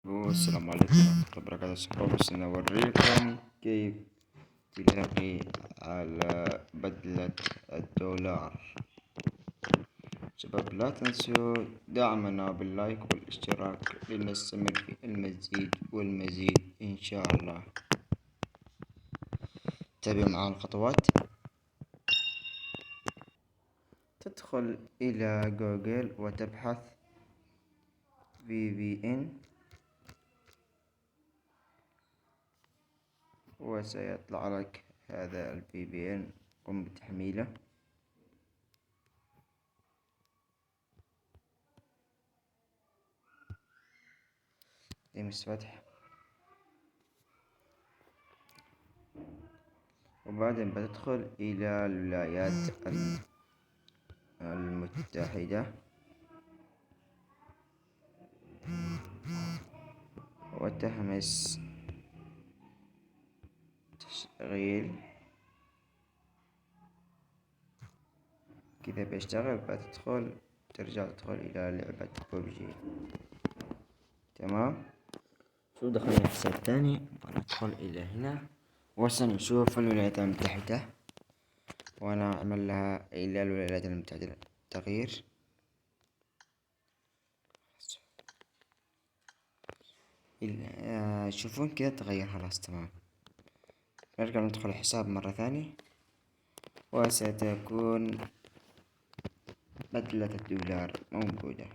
السلام عليكم ورحمة الله وبركاته. شباب سنوريكم كيف تلاقي على بدلة الدولار. شباب لا تنسوا دعمنا باللايك والاشتراك لنستمر في المزيد والمزيد إن شاء الله. تابعوا معنا الخطوات. تدخل إلى جوجل وتبحث VPN وسيطلع لك هذا ال VPN. قم بتحميله. فتح، وبعدين بتدخل إلى الولايات المتحدة وتهمس تشغيل كذا بيشتغل. ترجع تدخل إلى لعبة ببجي. تمام. شو دخلنا حساب تاني، ندخل إلى هنا وسنشوف الولايات المتحدة، وأنا أعمل لها إلى الولايات المتحدة تغيير. شوفون كذا تغير خلاص. تمام. نرجع ندخل الحساب مرة ثانية وستكون بدلة الدولار موجودة.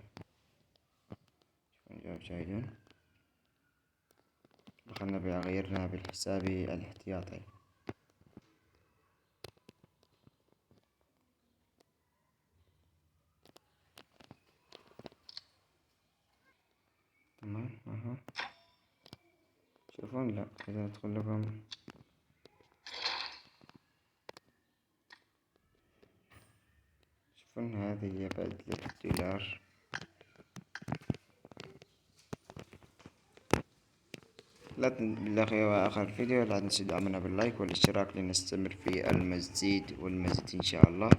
شايفين دخلنا بغيرنا بالحساب الاحتياطي. تمام. شوفون، لا إذا ندخل لكم شوفون هذه هي بدلة الدولار. لا بالأخير وآخر الفيديو لا تنسوا دعمنا باللايك والاشتراك لنستمر في المزيد والمزيد إن شاء الله.